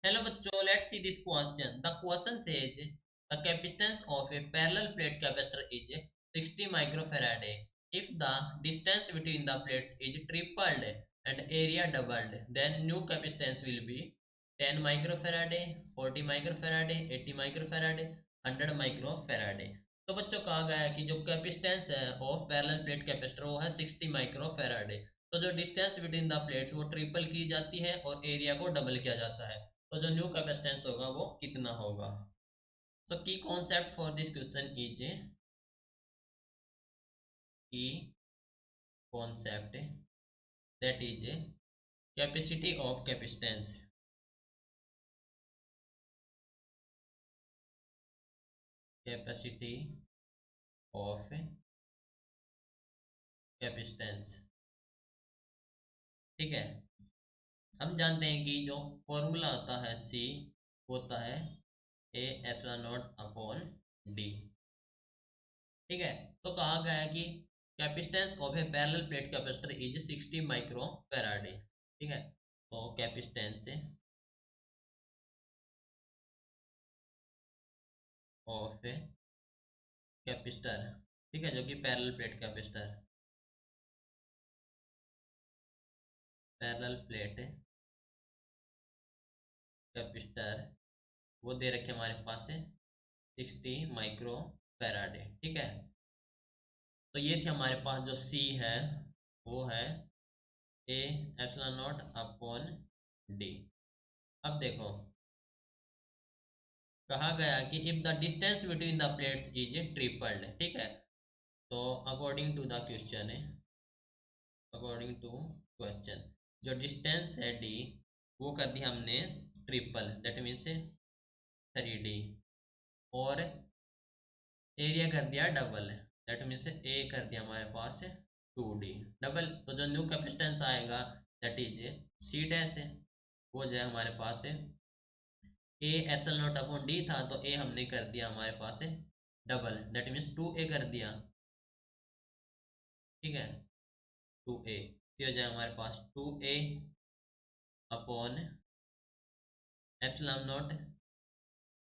Hello बच्चों, let's see this question. The question says the capacitance of a parallel plate capacitor is 60 microfarad. If the distance between the plates is tripled and area doubled, then new capacitance will be 10 microfarad, 40 microfarad, 80 microfarad, 100 microfarad. तो बच्चों कहा गया है कि जो capacitance है of parallel plate capacitor वो है 60 माइक्रोफैराड। तो जो डिस्टेंस बिटवीन द प्लेट्स वो ट्रिपल की जाती है और एरिया को डबल किया जाता है। तो जो न्यू कैपेसिटेंस होगा वो कितना होगा। So key concept for this question is key concept that is capacity of capacitance. Capacity of capacitance, ठीक है। हम जानते हैं कि जो फॉर्मूला होता है सी होता है A epsilon not upon D, ठीक है। तो कहा गया है कि capacitance of A parallel plate capacitor is 60 micro Faraday, ठीक है। तो कैपेसिटेंस ऑफ ए कैपेसिटर, ठीक है, जो कि parallel plate capacitor, parallel plate capacitor वो दे रखे हमारे पास है 60 माइक्रो फैराडे, ठीक है। तो ये थी हमारे पास जो सी है वो है A epsilon not upon D. अब देखो कहा गया कि if the distance between the plates is tripled, ठीक है। तो अकॉर्डिंग टू द क्वेश्चन है, अकॉर्डिंग टू क्वेश्चन जो डिस्टेंस है डी वो कर दिया हमने ट्रिपल, दैट मीन्स 3D, और एरिया कर दिया डबल, दैट मीन्स ए कर दिया हमारे पास 2D डबल। तो जो न्यू कैपेसिटेंस आएगा दैट इज सी डैश है, वो जो है हमारे पास है A epsilon not upon D था, तो ए हमने कर दिया हमारे पास है डबल, दैट मीन्स 2A कर दिया, ठीक है। 2A तो हो जाए हमारे पास 2A upon epsilon not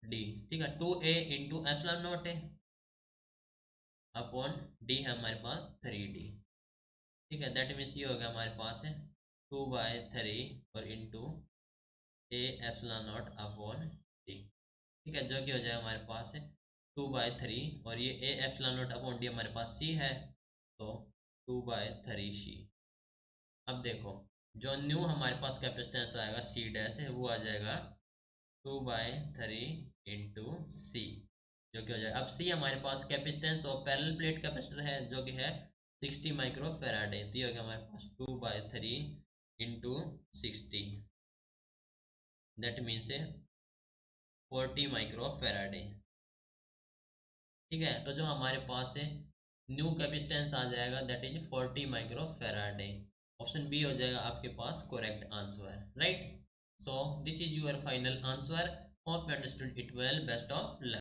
D, ठीक है। 2A इंटू एप्सिलॉन नॉट है अपॉन डी है हमारे पास 3D, ठीक है। दैट मीन्स ये हो गया हमारे पास है 2/3 और into A epsilon not upon D, ठीक है, जो कि हो जाए हमारे पास है 2/3 और ये A epsilon not upon D हमारे पास सी है, तो 2/3 सी। अब देखो जो न्यू हमारे पास कैपेसिटेंस आएगा सी डैश है वो आ जाएगा 2/3 इंटू सी, जो कि हो जाएगा। अब सी हमारे पास capacitance of parallel plate capacitor है जो कि है 60 माइक्रो फैराड है, तो ये हो गया हमारे पास 2/3 into 60, that means 40 micro farad, ठीक है। तो जो हमारे पास है न्यू कैपेसिटेंस आ जाएगा that is 40 micro farad. Option B हो जाएगा आपके पास correct answer, right. So this is your final answer. Hope you understood it well. Best of luck.